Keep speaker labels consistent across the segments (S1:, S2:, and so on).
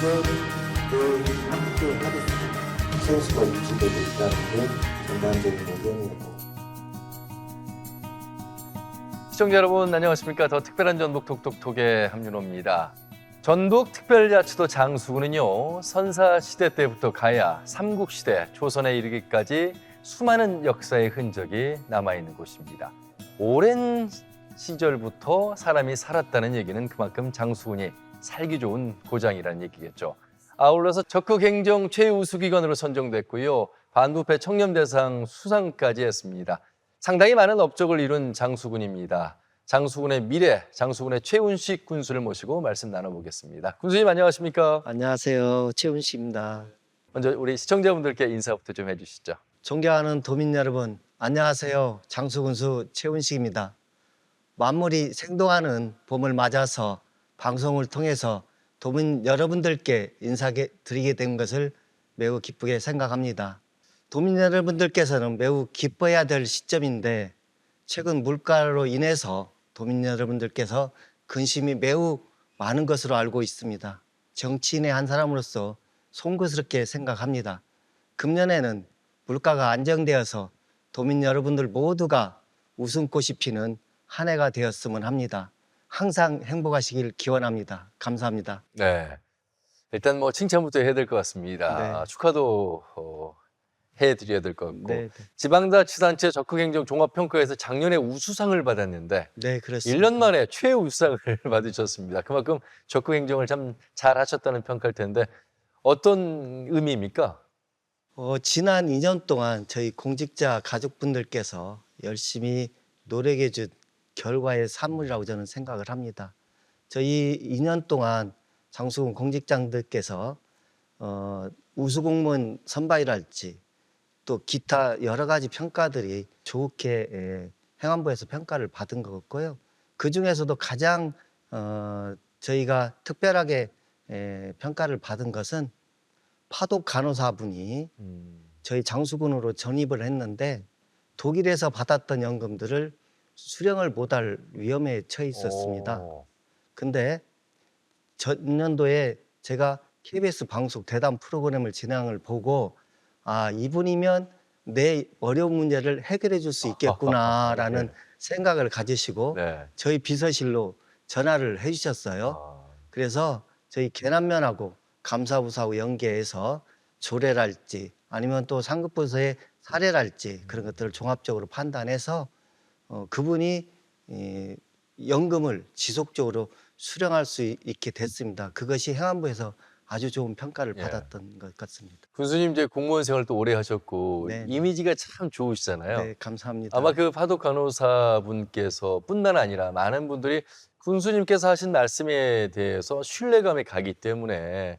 S1: 늘 함께 하겠습니다. 센스가 유지되고 있다는 게 전반적인 의견이었고.
S2: 시청자 여러분 안녕하십니까. 더 특별한 전북 톡톡톡의 함윤호입니다. 전북 특별자치도 장수군은요, 선사시대 때부터 가야 삼국시대 조선에 이르기까지 수많은 역사의 흔적이 남아있는 곳입니다. 오랜 시절부터 사람이 살았다는 얘기는 그만큼 장수군이 살기 좋은 고장이라는 얘기겠죠. 아울러서 적극행정 최우수기관으로 선정됐고요, 반부패 청렴대상 수상까지 했습니다. 상당히 많은 업적을 이룬 장수군입니다. 장수군의 미래, 장수군의 최운식 군수를 모시고 말씀 나눠보겠습니다. 군수님 안녕하십니까?
S3: 안녕하세요. 최훈식입니다.
S2: 먼저 우리 시청자분들께 인사부터 좀 해주시죠.
S3: 존경하는 도민 여러분, 안녕하세요. 장수군수 최훈식입니다. 만물이 생동하는 봄을 맞아서 방송을 통해서 도민 여러분들께 인사드리게 된 것을 매우 기쁘게 생각합니다. 도민 여러분들께서는 매우 기뻐해야 될 시점인데, 최근 물가로 인해서 도민 여러분들께서 근심이 매우 많은 것으로 알고 있습니다. 정치인의 한 사람으로서 송구스럽게 생각합니다. 금년에는 물가가 안정되어서 도민 여러분들 모두가 웃음꽃이 피는 한 해가 되었으면 합니다. 항상 행복하시길 기원합니다. 감사합니다.
S2: 네, 일단 뭐 칭찬부터 해야 될 것 같습니다.
S3: 네.
S2: 축하도 해드려야 될 것 같고,
S3: 네,
S2: 지방자치단체 적극행정 종합평가에서 작년에 우수상을 받았는데
S3: 네, 그렇습니다.
S2: 1년 만에 최우수상을 받으셨습니다. 그만큼 적극행정을 참 잘하셨다는 평가일 텐데 어떤 의미입니까?
S3: 지난 2년 동안 저희 공직자 가족분들께서 열심히 노력해 준 결과의 산물이라고 저는 생각을 합니다. 저희 2년 동안 장수군 공직장들께서 우수공무원 선발이랄지 또 기타 여러 가지 평가들이 좋게 행안부에서 평가를 받은 것 같고요. 그중에서도 가장 저희가 특별하게 평가를 받은 것은 파독 간호사분이 저희 장수군으로 전입을 했는데 독일에서 받았던 연금들을 수령을 못할 위험에 처해 있었습니다.
S2: 오.
S3: 근데 전년도에 제가 KBS 방송 대담 프로그램을 진행을 보고, 아, 이분이면 내 어려운 문제를 해결해 줄 수 있겠구나라는
S2: 네.
S3: 생각을 가지시고
S2: 네.
S3: 저희 비서실로 전화를 해 주셨어요.
S2: 아,
S3: 그래서 저희 계남면하고 감사부서하고 연계해서 조례랄지 아니면 또 상급부서의 사례랄지 그런 것들을 종합적으로 판단해서 그분이 이 연금을 지속적으로 수령할 수 있게 됐습니다. 그것이 행안부에서 아주 좋은 평가를
S2: 예.
S3: 받았던 것 같습니다.
S2: 군수님 이제 공무원 생활도 오래 하셨고
S3: 네.
S2: 이미지가 참 좋으시잖아요.
S3: 네, 감사합니다.
S2: 아마 그 파독 간호사분께서 뿐만 아니라 많은 분들이 군수님께서 하신 말씀에 대해서 신뢰감이 가기 때문에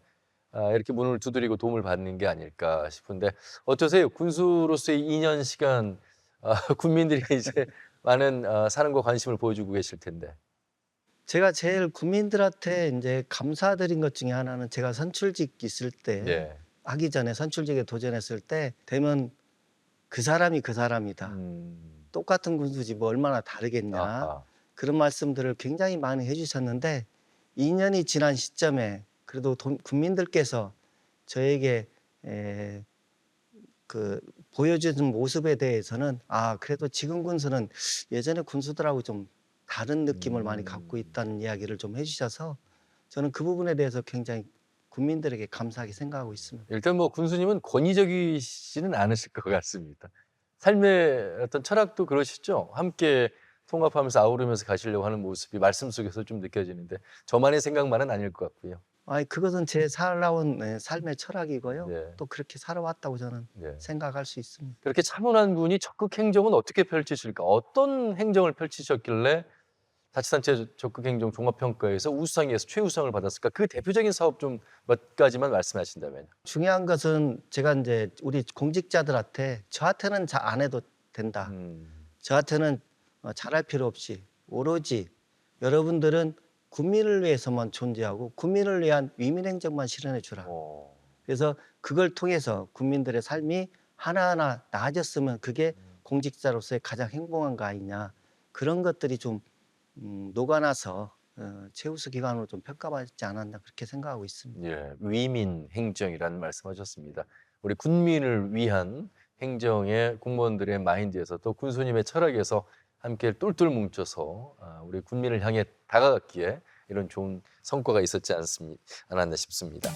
S2: 이렇게 문을 두드리고 도움을 받는 게 아닐까 싶은데 어떠세요? 군수로서의 2년 시간 군민들이 이제 많은 사랑과 관심을 보여주고 계실 텐데.
S3: 제가 제일 국민들한테 이제 감사드린 것 중에 하나는 제가 선출직 있을 때
S2: 예.
S3: 하기 전에 선출직에 도전했을 때 되면 그 사람이 그 사람이다. 똑같은 군수지 뭐 얼마나 다르겠냐.
S2: 아하.
S3: 그런 말씀들을 굉장히 많이 해주셨는데 2년이 지난 시점에 그래도 국민들께서 저에게 그 보여주는 모습에 대해서는 아, 그래도 지금 군수는 예전에 군수들하고 좀 다른 느낌을 많이 갖고 있다는 이야기를 좀 해주셔서 저는 그 부분에 대해서 굉장히 국민들에게 감사하게 생각하고 있습니다.
S2: 일단 뭐 군수님은 권위적이시는 않으실 것 같습니다. 삶의 어떤 철학도 그러시죠? 함께 통합하면서 아우르면서 가시려고 하는 모습이 말씀 속에서 좀 느껴지는데 저만의 생각만은 아닐 것 같고요.
S3: 아니, 그것은 제 살아온 삶의 철학이고요.
S2: 네.
S3: 또 그렇게 살아왔다고 저는
S2: 네.
S3: 생각할 수 있습니다.
S2: 그렇게 차분한 분이 적극 행정은 어떻게 펼치실까? 어떤 행정을 펼치셨길래 자치단체 적극행정 종합평가에서 우수상에서 최우수상을 받았을까? 그 대표적인 사업 좀 몇 가지만 말씀하신다면.
S3: 중요한 것은 제가 이제 우리 공직자들한테 저한테는 잘 안 해도 된다. 저한테는 잘할 필요 없이 오로지 여러분들은 국민을 위해서만 존재하고 국민을 위한 위민행정만 실현해 주라. 그래서 그걸 통해서 국민들의 삶이 하나하나 나아졌으면 그게 공직자로서의 가장 행복한 거 아니냐. 그런 것들이 좀 녹아나서 최우수 기관으로 좀 평가받지 않았나 그렇게 생각하고 있습니다.
S2: 예, 위민 행정이라는 말씀하셨습니다. 우리 군민을 위한 행정의 공무원들의 마인드에서 또 군수님의 철학에서 함께 똘똘 뭉쳐서 우리 군민을 향해 다가갔기에 이런 좋은 성과가 있었지 않았나 싶습니다.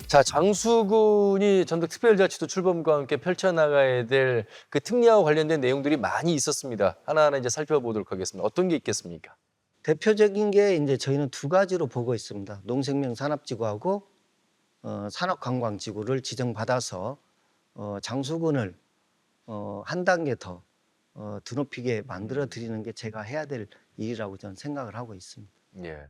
S2: 자, 장수군이 전북특별자치도 출범과 함께 펼쳐나가야 될 그 특례와 관련된 내용들이 많이 있었습니다. 하나하나 이제 살펴보도록 하겠습니다. 어떤 게 있겠습니까?
S3: 대표적인 게 이제 저희는 두 가지로 보고 있습니다. 농생명 산업지구하고 산업관광지구를 지정받아서 장수군을 한 단계 더 드높이게 만들어 드리는 게 제가 해야 될 일이라고 저는 생각을 하고 있습니다.
S2: 예.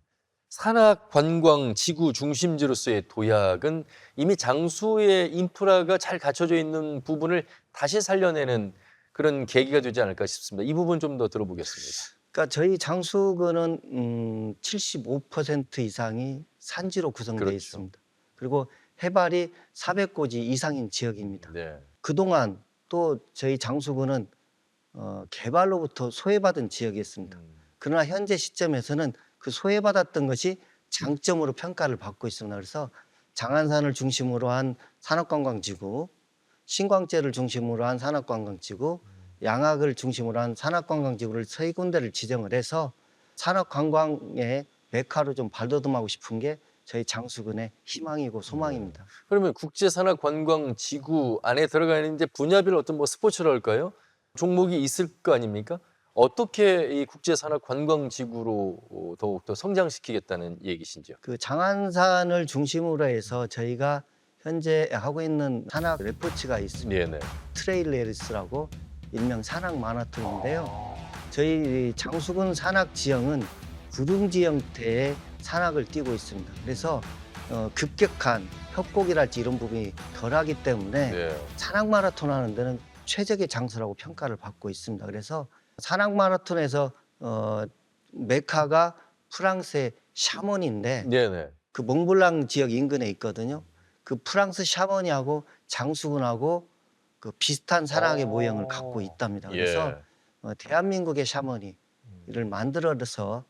S2: 산악 관광 지구 중심지로서의 도약은 이미 장수의 인프라가 잘 갖춰져 있는 부분을 다시 살려내는 그런 계기가 되지 않을까 싶습니다. 이 부분 좀 더 들어보겠습니다.
S3: 그러니까 저희 장수군은 75% 이상이 산지로 구성되어
S2: 그렇죠.
S3: 있습니다. 그리고 해발이 400고지 이상인 지역입니다.
S2: 네.
S3: 그동안 또 저희 장수군은 개발로부터 소외받은 지역이었습니다. 그러나 현재 시점에서는 그 소외받았던 것이 장점으로 평가를 받고 있습니다. 그래서 장안산을 중심으로 한 산업관광지구, 신광제를 중심으로 한 산업관광지구, 양악을 중심으로 한 산업관광지구를 세 군데를 지정을 해서 산업관광의 메카로 좀 발돋움하고 싶은 게 저희 장수군의 희망이고 소망입니다.
S2: 그러면 국제산악관광지구 안에 들어가 있는 이제 분야별 어떤 뭐 스포츠랄까요? 종목이 있을 거 아닙니까? 어떻게 이 국제산악관광지구로 더욱더 성장시키겠다는 얘기신지요?
S3: 그 장안산을 중심으로 해서 저희가 현재 하고 있는 산악 레포츠가 있습니다.
S2: 네네.
S3: 트레일 레이스라고 일명 산악 마라톤인데요. 저희 장수군 산악 지형은 구릉지 형태의 산악을 띠고 있습니다. 그래서 급격한 협곡이랄지 이런 부분이 덜하기 때문에
S2: 네.
S3: 산악 마라톤 하는 데는 최적의 장소라고 평가를 받고 있습니다. 그래서 산악 마라톤에서 메카가 프랑스의 샤머니인데
S2: 네네.
S3: 그 몽블랑 지역 인근에 있거든요. 그 프랑스 샤머니하고 장수군하고 그 비슷한 산악의 모형을 갖고 있답니다. 그래서
S2: 예.
S3: 대한민국의 샤머니를 만들어서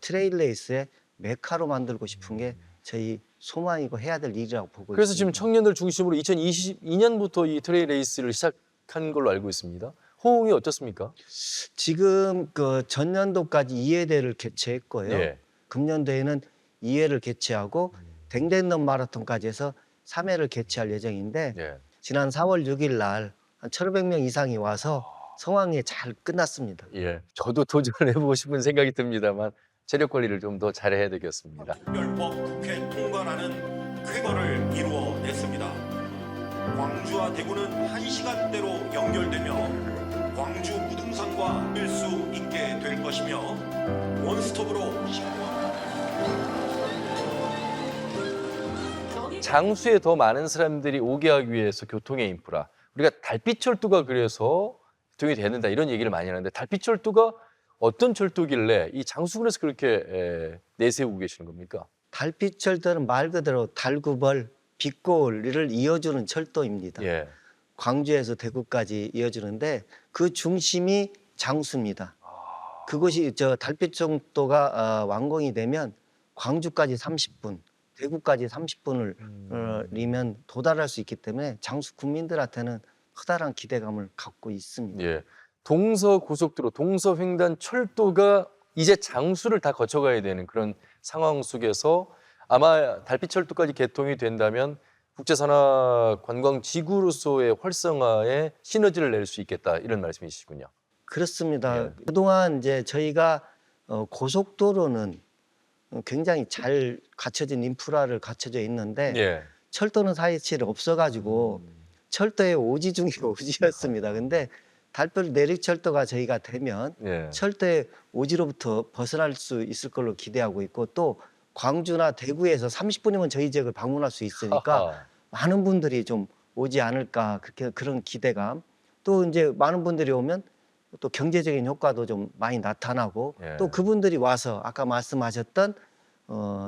S3: 트레일 레이스의 메카로 만들고 싶은 게 저희 소망이고 해야 될 일이라고 보고
S2: 그래서 지금
S3: 있습니다.
S2: 청년들 중심으로 2022년부터 이 트레일 레이스를 시작한 걸로 알고 있습니다. 호응이 어떻습니까?
S3: 지금 그 전년도까지 2회대를 개최했고요.
S2: 예.
S3: 금년도에는 2회를 개최하고 댕댕넘 마라톤까지 해서 3회를 개최할 예정인데
S2: 예.
S3: 지난 4월 6일 날 한 1,500명 이상이 와서 성황리에 잘 끝났습니다.
S2: 예. 저도 도전을 해보고 싶은 생각이 듭니다만 체력 관리를 좀 더 잘해야 되겠습니다.
S4: 특별법 국회 통과라는 쾌거를 이루어냈습니다. 광주와 대구는 1시간대로 연결되며 광주 무등산과 뛸 수 있게 될 것이며 원스톱으로
S2: 장수에 더 많은 사람들이 오게 하기 위해서 교통의 인프라, 우리가 달빛철도가 그래서 교통이 되는다 이런 얘기를 많이 하는데 달빛철도가 어떤 철도길래 이 장수군에서 그렇게 내세우고 계시는 겁니까?
S3: 달빛철도는 말 그대로 달구벌, 빛고을을 이어주는 철도입니다.
S2: 예.
S3: 광주에서 대구까지 이어주는데 그 중심이 장수입니다. 그곳이 달빛철도가 완공이 되면 광주까지 30분, 대구까지 30분을이면 도달할 수 있기 때문에 장수 국민들한테는 커다란 기대감을 갖고 있습니다.
S2: 예. 동서고속도로, 동서횡단철도가 이제 장수를 다 거쳐가야 되는 그런 상황 속에서 아마 달빛철도까지 개통이 된다면 국제산악관광지구로서의 활성화에 시너지를 낼 수 있겠다 이런 말씀이시군요.
S3: 그렇습니다.
S2: 예.
S3: 그동안 이제 저희가 고속도로는 굉장히 잘 갖춰진 인프라를 갖춰져 있는데
S2: 예.
S3: 철도는 사실 없어가지고 철도의 오지 중에 오지였습니다. 근데 달별 내륙철도가 저희가 되면
S2: 예.
S3: 철도의 오지로부터 벗어날 수 있을 걸로 기대하고 있고, 또 광주나 대구에서 30분이면 저희 지역을 방문할 수 있으니까
S2: 하하.
S3: 많은 분들이 좀 오지 않을까, 그렇게 그런 기대감. 또 이제 많은 분들이 오면 또 경제적인 효과도 좀 많이 나타나고,
S2: 예.
S3: 또 그분들이 와서 아까 말씀하셨던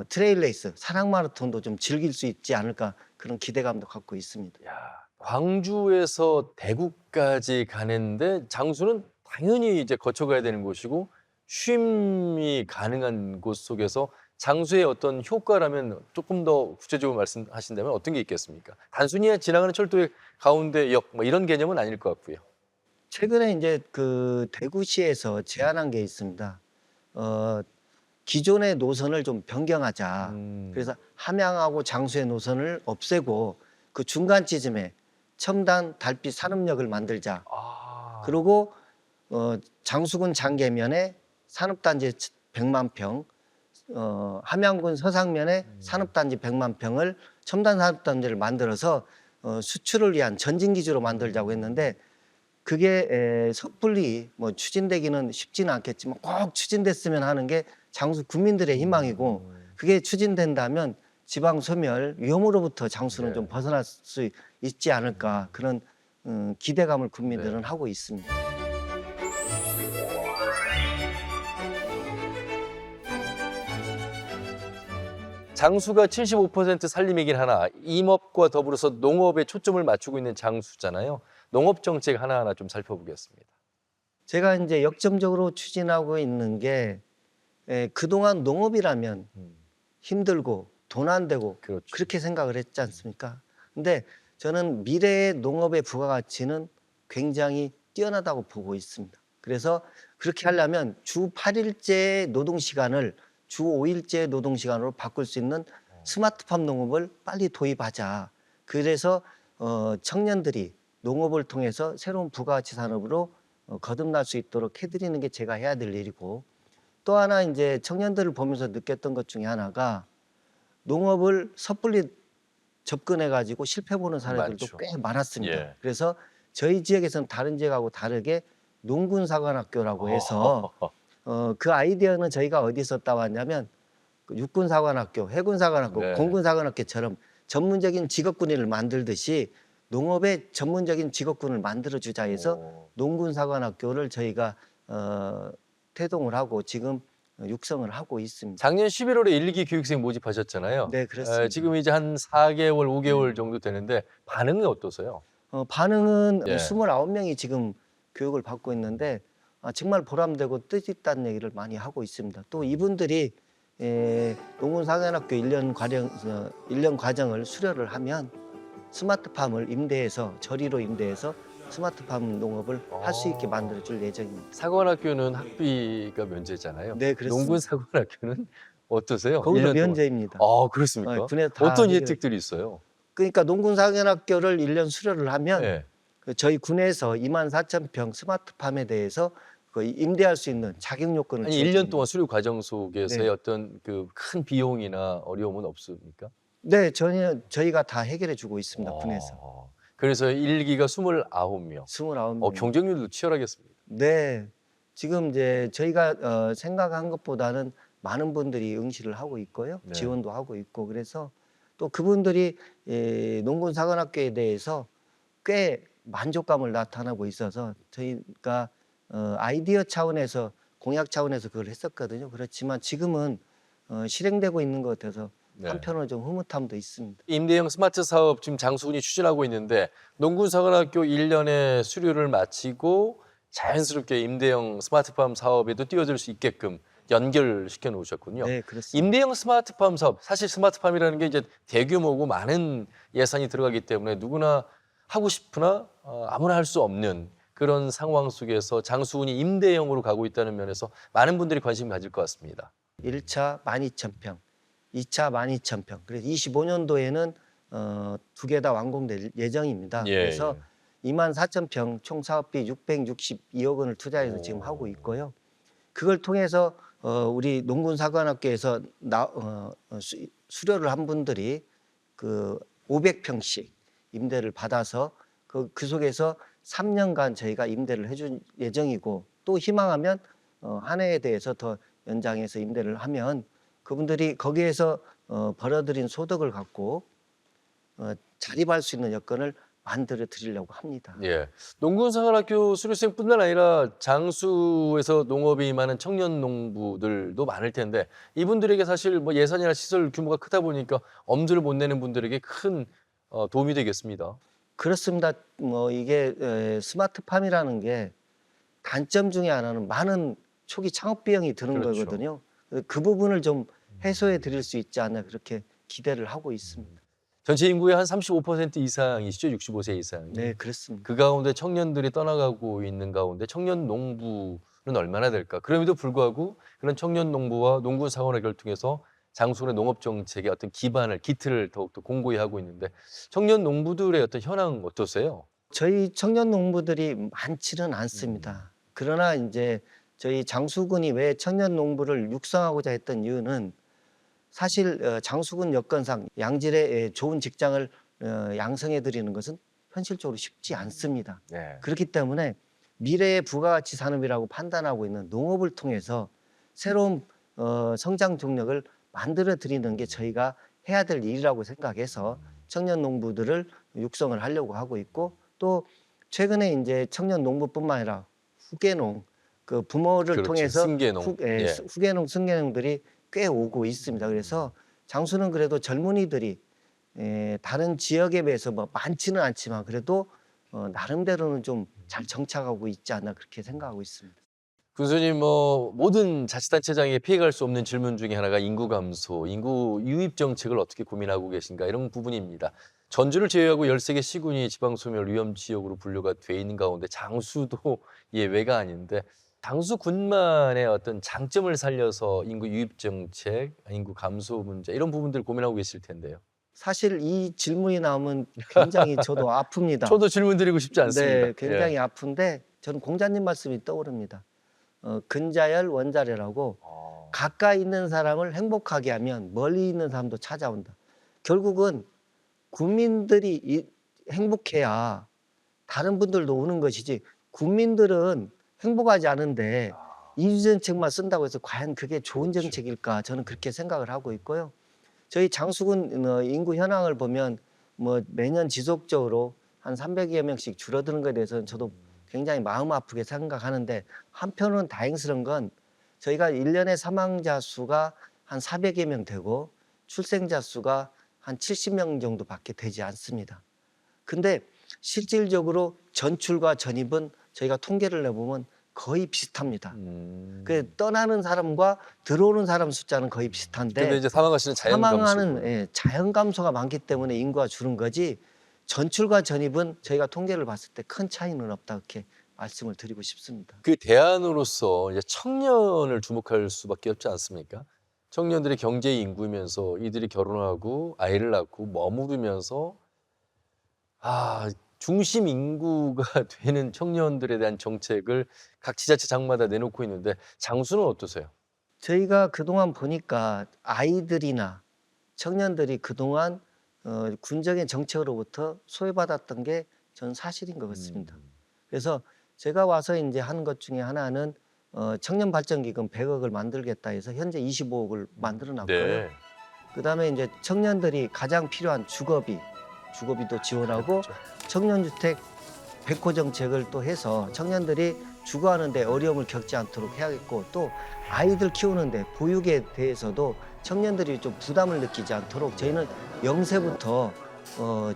S3: 트레일 레이스, 사랑 마라톤도 좀 즐길 수 있지 않을까, 그런 기대감도 갖고 있습니다.
S2: 야, 광주에서 대구까지 가는데 장수는 당연히 이제 거쳐가야 되는 곳이고 쉼이 가능한 곳 속에서 장수의 어떤 효과라면 조금 더 구체적으로 말씀하신다면 어떤 게 있겠습니까? 단순히 지나가는 철도의 가운데 역 뭐 이런 개념은 아닐 것 같고요.
S3: 최근에 이제 그 대구시에서 제안한 게 있습니다. 기존의 노선을 좀 변경하자. 그래서 함양하고 장수의 노선을 없애고 그 중간 지점에 첨단 달빛 산업역을 만들자.
S2: 아,
S3: 그리고 장수군 장계면에 산업단지 100만 평, 함양군 서상면에 산업단지 100만 평을 첨단 산업단지를 만들어서 수출을 위한 전진기지로 만들자고 했는데, 그게 섣불리 뭐 추진되기는 쉽지는 않겠지만 꼭 추진됐으면 하는 게 장수 국민들의 희망이고, 그게 추진된다면 지방 소멸 위험으로부터 장수는
S2: 네.
S3: 좀 벗어날 수 있지 않을까, 그런 기대감을 국민들은
S2: 네.
S3: 하고 있습니다.
S2: 장수가 75% 살림이긴 하나 임업과 더불어서 농업에 초점을 맞추고 있는 장수잖아요. 농업 정책 하나하나 좀 살펴보겠습니다.
S3: 제가 이제 역점적으로 추진하고 있는 게, 그동안 농업이라면 힘들고 돈 안 되고
S2: 그렇죠.
S3: 그렇게 생각을 했지 않습니까? 근데 저는 미래의 농업의 부가가치는 굉장히 뛰어나다고 보고 있습니다. 그래서 그렇게 하려면 주 8일제 노동시간을 주 5일제 노동시간으로 바꿀 수 있는 스마트팜 농업을 빨리 도입하자. 그래서 청년들이 농업을 통해서 새로운 부가가치 산업으로 거듭날 수 있도록 해드리는 게 제가 해야 될 일이고, 또 하나 이제 청년들을 보면서 느꼈던 것 중에 하나가, 농업을 섣불리 접근해 가지고 실패 보는 사례들도
S2: 많죠.
S3: 꽤 많았습니다.
S2: 예.
S3: 그래서 저희 지역에서는 다른 지역하고 다르게 농군사관학교라고 해서 그 아이디어는 저희가 어디서 따왔냐면, 그 육군사관학교, 해군사관학교,
S2: 네.
S3: 공군사관학교처럼 전문적인 직업군인을 만들듯이 농업의 전문적인 직업군을 만들어주자 해서 농군사관학교를 저희가 태동을 하고 지금 육성을 하고 있습니다.
S2: 작년 11월에 1기 교육생 모집하셨잖아요.
S3: 네, 그렇습니다.
S2: 지금 이제 한 4개월, 5개월 정도 되는데 반응이 어떠세요?
S3: 반응은
S2: 예.
S3: 29명이 지금 교육을 받고 있는데 정말 보람되고 뜻있다는 얘기를 많이 하고 있습니다. 또 이분들이 농군사관학교 1년 과정을 수료를 하면 스마트팜을 임대해서, 저리로 임대해서 스마트팜 농업을 할 수 있게 만들어줄 예정입니다.
S2: 사관학교는 학비가 면제잖아요.
S3: 네, 그렇습니다.
S2: 농군 사관학교는 어떠세요?
S3: 거기도
S2: 1년 동안.
S3: 면제입니다.
S2: 아, 그렇습니까?
S3: 군에서 다
S2: 어떤
S3: 해결해-
S2: 혜택들이 있어요?
S3: 그러니까 농군사관학교를 1년 수료를 하면
S2: 네.
S3: 저희 군에서 24,000평 스마트팜에 대해서 그 임대할 수 있는 자격 요건을
S2: 아니
S3: 주어집니다.
S2: 1년 동안 수료 과정 속에서의
S3: 네.
S2: 어떤 그 큰 비용이나 어려움은 없습니까?
S3: 네, 전혀 저희가 다 해결해 주고 있습니다. 군에서.
S2: 그래서 1기가 29명.
S3: 29명.
S2: 경쟁률도 치열하겠습니다.
S3: 네. 지금 이제 저희가 생각한 것보다는 많은 분들이 응시를 하고 있고요.
S2: 네.
S3: 지원도 하고 있고, 그래서 또 그분들이 농군사관학교에 대해서 꽤 만족감을 나타나고 있어서 저희가 아이디어 차원에서, 공약 차원에서 그걸 했었거든요. 그렇지만 지금은 실행되고 있는 것 같아서
S2: 네.
S3: 한편으로 좀 흐뭇함도 있습니다.
S2: 임대형 스마트 사업 지금 장수군이 추진하고 있는데 농군사관학교 1년의 수료를 마치고 자연스럽게 임대형 스마트팜 사업에도 뛰어들 수 있게끔 연결시켜 놓으셨군요.
S3: 네, 그렇습니다.
S2: 임대형 스마트팜 사업, 사실 스마트팜이라는 게 이제 대규모고 많은 예산이 들어가기 때문에 누구나 하고 싶으나 아무나 할 수 없는 그런 상황 속에서 장수군이 임대형으로 가고 있다는 면에서 많은 분들이 관심 가질 것 같습니다.
S3: 1차 12,000평, 2차 12,000평. 그래서 25년도에는 두 개 다 완공될 예정입니다.
S2: 예,
S3: 그래서 24,000평 총 사업비 662억 원을 투자해서
S2: 오.
S3: 지금 하고 있고요. 그걸 통해서 우리 농군사관학교에서 수료를 한 분들이 그 500평씩 임대를 받아서 그 속에서 3년간 저희가 임대를 해줄 예정이고 또 희망하면 한 해에 대해서 더 연장해서 임대를 하면 그분들이 거기에서 벌어들인 소득을 갖고 자립할 수 있는 여건을 만들어 드리려고 합니다.
S2: 예. 농군사관학교 수료생뿐만 아니라 장수에서 농업에 임하는 청년 농부들도 많을 텐데 이분들에게 사실 뭐 예산이나 시설 규모가 크다 보니까 엄두를 못 내는 분들에게 큰 도움이 되겠습니다.
S3: 그렇습니다. 뭐 이게 스마트팜이라는 게 단점 중에 하나는 많은 초기 창업 비용이 드는
S2: 그렇죠.
S3: 거거든요. 그 부분을 좀 해소해 드릴 수 있지 않나 그렇게 기대를 하고 있습니다.
S2: 전체 인구의 한 35% 이상이시죠? 65세 이상이.
S3: 네, 그렇습니다.
S2: 그 가운데 청년들이 떠나가고 있는 가운데 청년 농부는 얼마나 될까? 그럼에도 불구하고 그런 청년 농부와 농군사관을 결통해서 장수군의 농업 정책의 어떤 기틀을 더욱더 공고히 하고 있는데 청년 농부들의 어떤 현황 어떠세요?
S3: 저희 청년 농부들이 많지는 않습니다. 그러나 이제 저희 장수군이 왜 청년 농부를 육성하고자 했던 이유는 사실 장수군 여건상 양질의 좋은 직장을 양성해 드리는 것은 현실적으로 쉽지 않습니다.
S2: 네.
S3: 그렇기 때문에 미래의 부가가치 산업이라고 판단하고 있는 농업을 통해서 새로운 성장 동력을 만들어 드리는 게 저희가 해야 될 일이라고 생각해서 청년 농부들을 육성을 하려고 하고 있고 또 최근에 이제 청년 농부뿐만 아니라 후계농 그 부모를
S2: 그렇죠.
S3: 통해서
S2: 승계농.
S3: 후계농 승계농들이 꽤 오고 있습니다. 그래서 장수는 그래도 젊은이들이 다른 지역에 비해서 뭐 많지는 않지만 그래도 나름대로는 좀 잘 정착하고 있지 않나 그렇게 생각하고 있습니다.
S2: 군수님 뭐 모든 자치단체장이 피해갈 수 없는 질문 중에 하나가 인구 감소, 인구 유입 정책을 어떻게 고민하고 계신가 이런 부분입니다. 전주를 제외하고 13개 시군이 지방소멸 위험 지역으로 분류가 돼 있는 가운데 장수도 예외가 아닌데 장수군만의 어떤 장점을 살려서 인구 유입 정책, 인구 감소 문제 이런 부분들 고민하고 계실 텐데요.
S3: 사실 이 질문이 나오면 굉장히 저도 아픕니다.
S2: 저도 질문 드리고 싶지 않습니다.
S3: 네, 굉장히 아픈데 저는 공자님 말씀이 떠오릅니다. 근자열 원자래라고 가까이 있는 사람을 행복하게 하면 멀리 있는 사람도 찾아온다. 결국은 국민들이 행복해야 다른 분들도 오는 것이지 국민들은 행복하지 않은데 이주 정책만 쓴다고 해서 과연 그게 좋은 정책일까 저는 그렇게 생각을 하고 있고요. 저희 장수군 인구 현황을 보면 뭐 매년 지속적으로 한 300여 명씩 줄어드는 것에 대해서는 저도 굉장히 마음 아프게 생각하는데 한편으로는 다행스러운 건 저희가 1년에 사망자 수가 한 400여 명 되고 출생자 수가 한 70명 정도밖에 되지 않습니다. 근데 실질적으로 전출과 전입은 저희가 통계를 내보면 거의 비슷합니다. 그 떠나는 사람과 들어오는 사람 숫자는 거의 비슷한데
S2: 근데 이제 사망하시는 자연 감소.
S3: 사망하는 자연 감소가 많기 때문에 인구가 줄은 거지 전출과 전입은 저희가 통계를 봤을 때 큰 차이는 없다 이렇게 말씀을 드리고 싶습니다.
S2: 그 대안으로서 이제 청년을 주목할 수밖에 없지 않습니까? 청년들이 경제의 인구이면서 이들이 결혼하고 아이를 낳고 머무르면서 중심 인구가 되는 청년들에 대한 정책을 각 지자체장마다 내놓고 있는데 장수는 어떠세요?
S3: 저희가 그동안 보니까 아이들이나 청년들이 그동안 군정의 정책으로부터 소외받았던 게 저는 사실인 것 같습니다. 그래서 제가 와서 이제 하는 것 중에 하나는 청년발전기금 100억을 만들겠다 해서 현재 25억을 만들어 놨고요.
S2: 네.
S3: 그다음에 이제 청년들이 가장 필요한 주거비도 지원하고 청년주택 100호 정책을 또 해서 청년들이 주거하는데 어려움을 겪지 않도록 해야겠고 또 아이들 키우는데 보육에 대해서도 청년들이 좀 부담을 느끼지 않도록 저희는 0세부터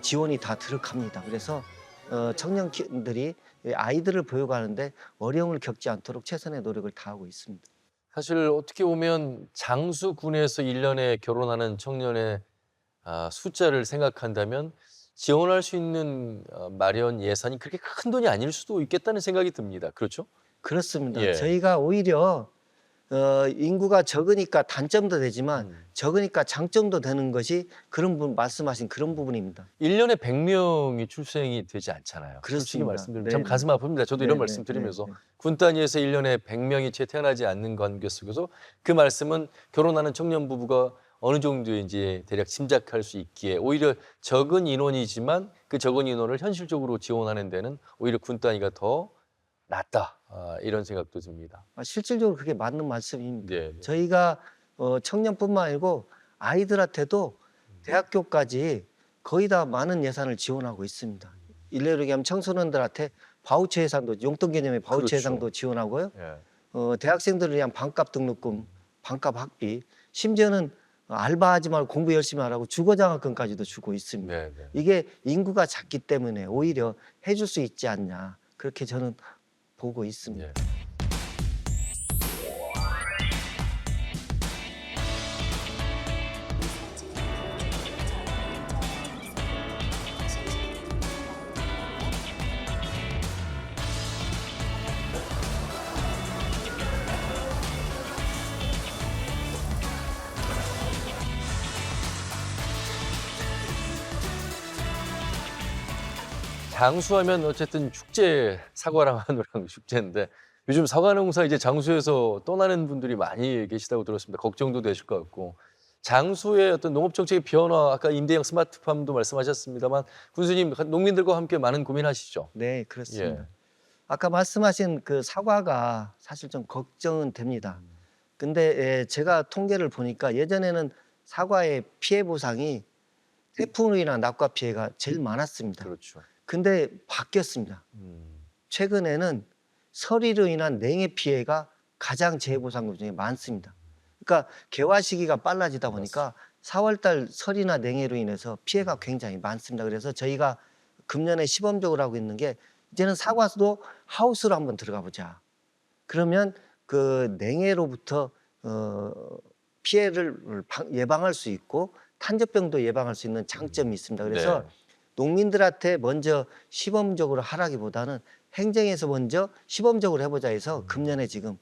S3: 지원이 다 들어갑니다. 그래서 청년들이 아이들을 보육하는데 어려움을 겪지 않도록 최선의 노력을 다하고 있습니다.
S2: 사실 어떻게 보면 장수군에서 1년에 결혼하는 청년의 숫자를 생각한다면 지원할 수 있는 마련 예산이 그렇게 큰 돈이 아닐 수도 있겠다는 생각이 듭니다. 그렇죠?
S3: 그렇습니다.
S2: 예.
S3: 저희가 오히려 인구가 적으니까 단점도 되지만 적으니까 장점도 되는 것이 그런 분 말씀하신 그런 부분입니다.
S2: 1년에 100명이 출생이 되지 않잖아요. 솔직히
S3: 그렇습니다.
S2: 말씀드리면
S3: 네.
S2: 참 가슴 아픕니다. 저도 이런 말씀 드리면서 군 단위에서 1년에 100명이 채 태어나지 않는 관계 속에서 그 말씀은 결혼하는 청년 부부가 어느 정도인지 대략 짐작할 수 있기에 오히려 적은 인원이지만 그 적은 인원을 현실적으로 지원하는 데는 오히려 군 단위가 더 낫다. 이런 생각도 듭니다.
S3: 실질적으로 그게 맞는 말씀입니다.
S2: 네.
S3: 저희가 청년뿐만 아니고 아이들한테도 대학교까지 거의 다 많은 예산을 지원하고 있습니다. 일례로 얘기하면 청소년들한테 바우처 예산도 용돈 개념의 바우처
S2: 그렇죠.
S3: 예산도 지원하고요.
S2: 예.
S3: 대학생들을 위한 반값 등록금, 반값 학비, 심지어는 알바하지 말고 공부 열심히 하라고 주거장학금까지도 주고 있습니다.
S2: 네, 네.
S3: 이게 인구가 작기 때문에 오히려 해줄 수 있지 않냐 그렇게 저는 보고 있습니다.
S2: 예. 장수하면 어쨌든 축제, 사과랑 한우랑 축제인데 요즘 사과 농사 이제 장수에서 떠나는 분들이 많이 계시다고 들었습니다. 걱정도 되실 것 같고 장수의 어떤 농업 정책의 변화, 아까 임대형 스마트팜도 말씀하셨습니다만 군수님 농민들과 함께 많은 고민하시죠?
S3: 네, 그렇습니다.
S2: 예.
S3: 아까 말씀하신 그 사과가 사실 좀 걱정은 됩니다. 근데 제가 통계를 보니까 예전에는 사과의 피해 보상이 태풍으로 인한 낙과 피해가 제일 많았습니다.
S2: 그렇죠.
S3: 근데 바뀌었습니다. 최근에는 서리로 인한 냉해 피해가 가장 재해보상금 중에 많습니다. 그러니까 개화 시기가 빨라지다 보니까 4월 달 설이나 냉해로 인해서 피해가 굉장히 많습니다. 그래서 저희가 금년에 시범적으로 하고 있는 게 이제는 사과도 하우스로 한번 들어가 보자. 그러면 그 냉해로부터 피해를 예방할 수 있고 탄저병도 예방할 수 있는 장점이 있습니다. 그래서
S2: 네.
S3: 농민들한테 먼저 시범적으로 하라기보다는 행정에서 먼저 시범적으로 해보자 해서 금년에 지금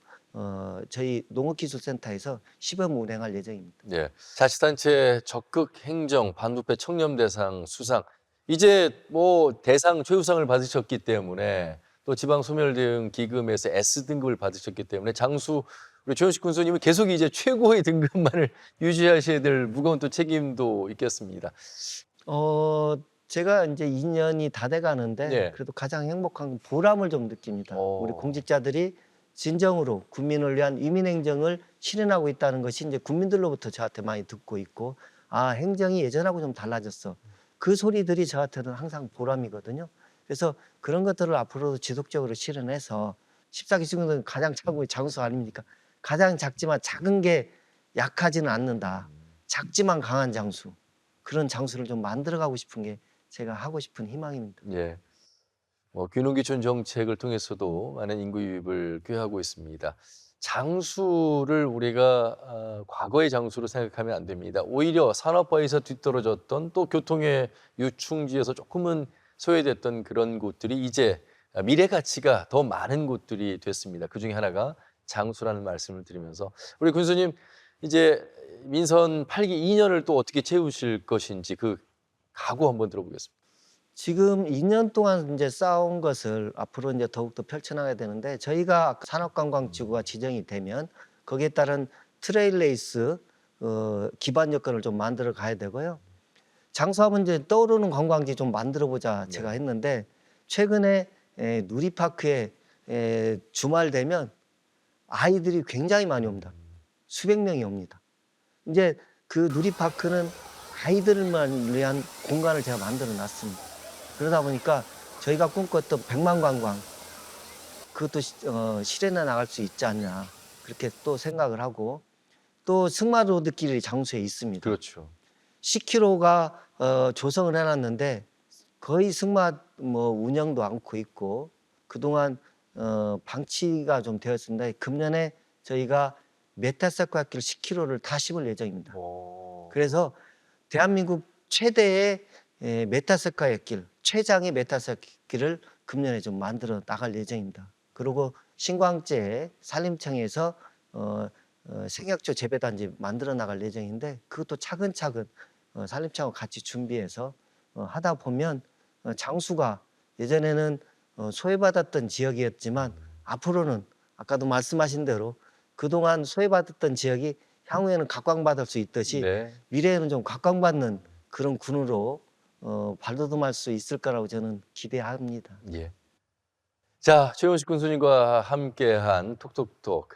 S3: 저희 농업기술센터에서 시범 운행할 예정입니다.
S2: 예. 자치단체 적극 행정 반부패 청렴대상 수상 이제 뭐 대상 최우상을 받으셨기 때문에 또 지방소멸대응 기금에서 S등급을 받으셨기 때문에 장수 우리 조현식 군수님은 계속 이제 최고의 등급만을 유지하셔야 될 무거운 또 책임도 있겠습니다.
S3: 제가 이제 2년이 다 돼 가는데
S2: 네.
S3: 그래도 가장 행복한 건 보람을 좀 느낍니다. 우리 공직자들이 진정으로 국민을 위한 이민행정을 실현하고 있다는 것이 이제 국민들로부터 저한테 많이 듣고 있고 아, 행정이 예전하고 좀 달라졌어. 그 소리들이 저한테는 항상 보람이거든요. 그래서 그런 것들을 앞으로도 지속적으로 실현해서 14기 중에는 가장 작은 장수 아닙니까? 가장 작지만 작은 게 약하지는 않는다. 작지만 강한 장수. 그런 장수를 좀 만들어가고 싶은 게 제가 하고 싶은 희망입니다.
S2: 예. 귀농귀촌 정책을 통해서도 많은 인구 유입을 꾀하고 있습니다. 장수를 우리가 과거의 장수로 생각하면 안 됩니다. 오히려 산업화에서 뒤떨어졌던 또 교통의 유충지에서 조금은 소외됐던 그런 곳들이 이제 미래 가치가 더 많은 곳들이 됐습니다. 그중에 하나가 장수라는 말씀을 드리면서 우리 군수님 이제 민선 8기 2년을 또 어떻게 채우실 것인지 그 각오 한번 들어보겠습니다.
S3: 지금 2년 동안 이제 쌓아온 것을 앞으로 이제 더욱더 펼쳐나가야 되는데 저희가 산업관광지구가 지정이 되면 거기에 따른 트레일 레이스 기반 여건을 좀 만들어 가야 되고요. 장수하면 이제 떠오르는 관광지 좀 만들어 보자 제가 했는데 최근에 누리파크에 주말 되면 아이들이 굉장히 많이 옵니다. 수백 명이 옵니다. 이제 그 누리파크는 아이들만 위한 공간을 제가 만들어 놨습니다. 그러다 보니까 저희가 꿈꿨던 100만 관광 그것도 실현해 나갈 수 있지 않냐 그렇게 또 생각을 하고 또 승마로드길이 장수에 있습니다.
S2: 그렇죠.
S3: 10km가 조성을 해놨는데 거의 승마 운영도 않고 있고 그동안 방치가 좀 되었습니다. 금년에 저희가 메타사이클 10km를 다 심을 예정입니다. 그래서 대한민국 최대의 메타사이클 길, 최장의 메타사이클 길을 금년에 좀 만들어 나갈 예정입니다. 그리고 신광제 산림청에서 생약초 재배단지 만들어 나갈 예정인데 그것도 차근차근 산림청과 같이 준비해서 하다 보면 장수가 예전에는 소외받았던 지역이었지만 앞으로는 아까도 말씀하신 대로 그동안 소외받았던 지역이 향후에는 각광받을 수 있듯이
S2: 네.
S3: 미래에는 좀 각광받는 그런 군으로 발돋움할 수 있을 거라고 저는 기대합니다.
S2: 예. 자, 최훈식 군수님과 함께한 톡톡톡.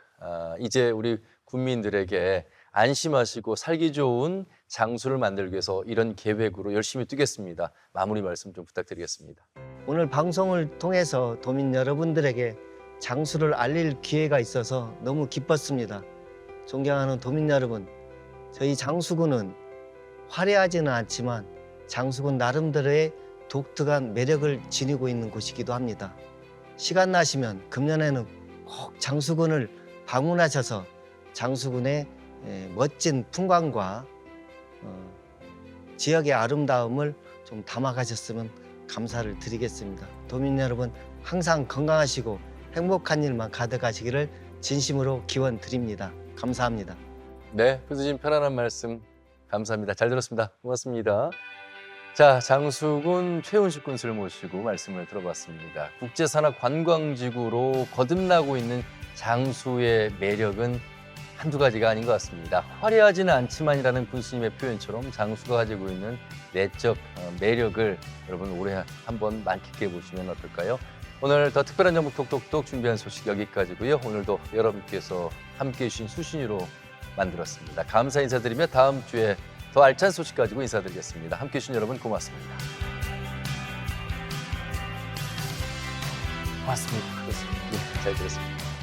S2: 이제 우리 국민들에게 안심하시고 살기 좋은 장수를 만들기 위해서 이런 계획으로 열심히 뛰겠습니다. 마무리 말씀 좀 부탁드리겠습니다.
S3: 오늘 방송을 통해서 도민 여러분들에게 장수를 알릴 기회가 있어서 너무 기뻤습니다. 존경하는 도민 여러분, 저희 장수군은 화려하지는 않지만 장수군 나름대로의 독특한 매력을 지니고 있는 곳이기도 합니다. 시간 나시면 금년에는 꼭 장수군을 방문하셔서 장수군의 멋진 풍광과 지역의 아름다움을 좀 담아가셨으면 감사를 드리겠습니다. 도민 여러분 항상 건강하시고 행복한 일만 가득하시기를 진심으로 기원 드립니다. 감사합니다.
S2: 네, 교수님 편안한 말씀 감사합니다. 잘 들었습니다. 고맙습니다. 자, 장수군 최훈식 군수를 모시고 말씀을 들어봤습니다. 국제산업 관광지구로 거듭나고 있는 장수의 매력은 한두 가지가 아닌 것 같습니다. 화려하지는 않지만이라는 군수님의 표현처럼 장수가 가지고 있는 내적 매력을 여러분 올해 한번 만끽해 보시면 어떨까요? 오늘 더 특별한 전북 톡톡톡 준비한 소식 여기까지고요. 오늘도 여러분께서 함께해 주신 수신으로 만들었습니다. 감사 인사드리며 다음 주에 더 알찬 소식 가지고 인사드리겠습니다. 함께해 주신 여러분 고맙습니다. 고맙습니다. 예, 잘 들었습니다.